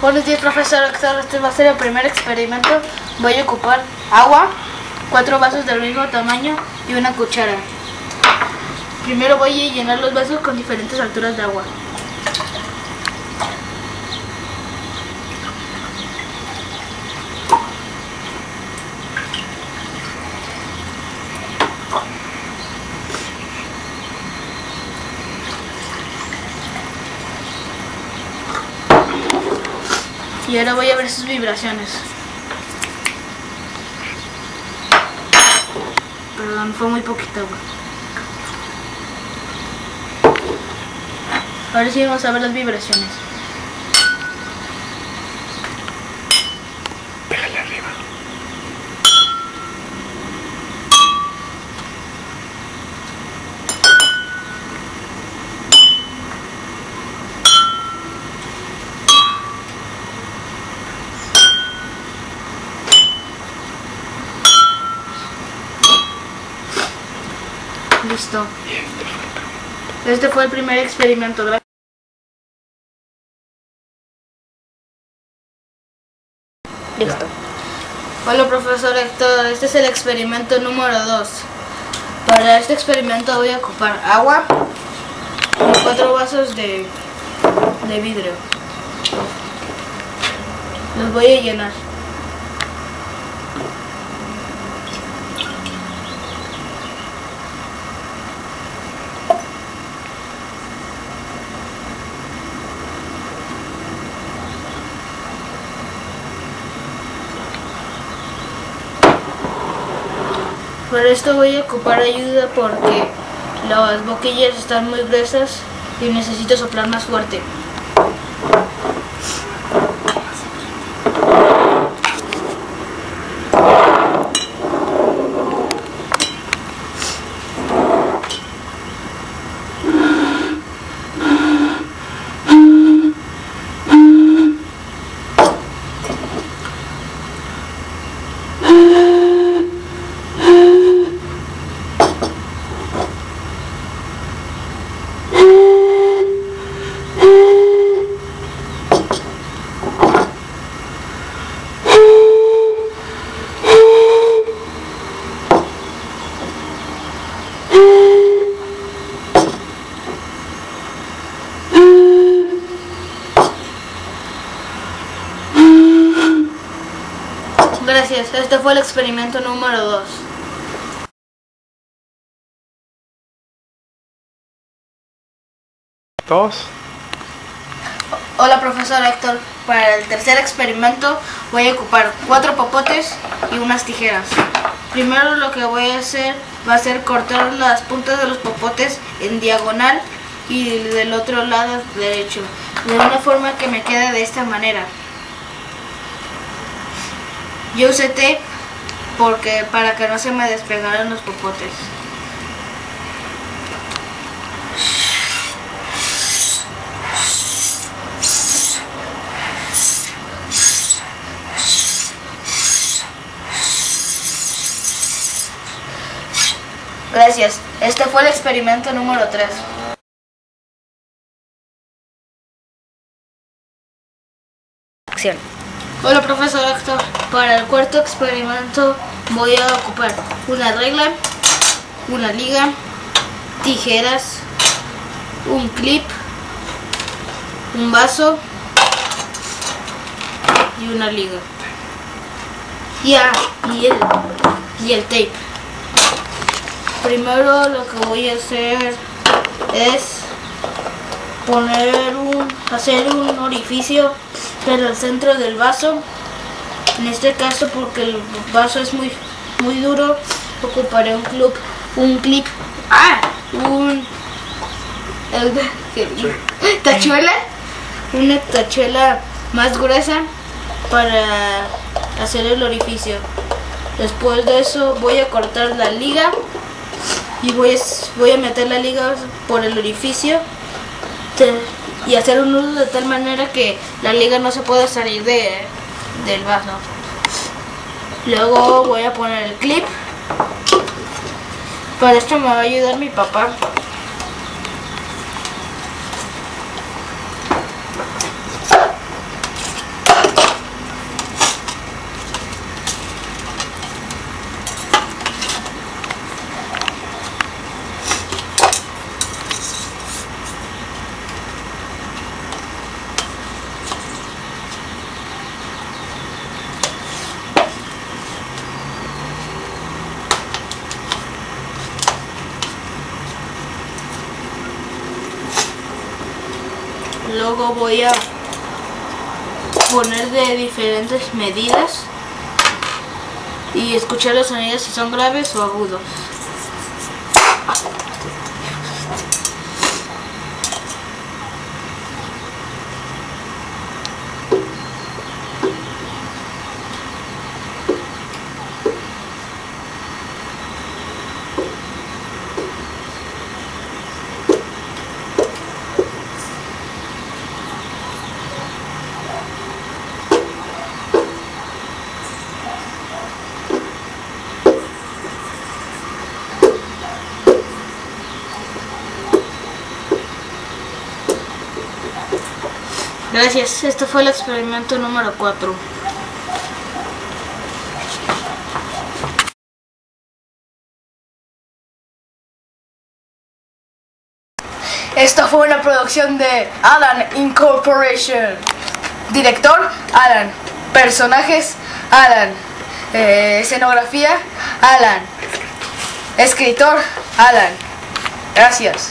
Buenos días, profesor Héctor. Este va a ser el primer experimento. Voy a ocupar agua, 4 vasos del mismo tamaño y una cuchara. Primero voy a llenar los vasos con diferentes alturas de agua. Y ahora voy a ver sus vibraciones. Perdón, fue muy poquita agua. Ahora sí vamos a ver las vibraciones. Pégale arriba. Listo. Este fue el primer experimento. Listo. Hola, profesor Héctor. Este es el experimento número 2. Para este experimento voy a ocupar agua y 4 vasos de vidrio. Los voy a llenar. Para esto voy a ocupar ayuda porque las boquillas están muy gruesas y necesito soplar más fuerte. Gracias, este fue el experimento número 2. Hola, profesor Héctor. Para el tercer experimento voy a ocupar 4 popotes y unas tijeras. Primero lo que voy a hacer va a ser cortar las puntas de los popotes en diagonal y del otro lado derecho, de una forma que me quede de esta manera. Yo usé tape para que no se me despegaran los popotes. Gracias. Este fue el experimento número 3. Acción. Hola, profesor Héctor. Para el cuarto experimento voy a ocupar una regla, una liga, tijeras, un clip, un vaso y una liga. Y el tape. Primero lo que voy a hacer es hacer un orificio en el centro del vaso. En este caso, porque el vaso es muy duro, ocuparé una tachuela más gruesa para hacer el orificio. Después de eso voy a cortar la liga y voy a meter la liga por el orificio y hacer un nudo de tal manera que la liga no se pueda salir del vaso. Luego voy a poner el clip. Para esto me va a ayudar mi papá. Luego voy a poner de diferentes medidas y escuchar los sonidos si son graves o agudos. Gracias, este fue el experimento número 4. Esta fue una producción de Alan Incorporation. Director, Alan. Personajes, Alan. Escenografía, Alan. Escritor, Alan. Gracias.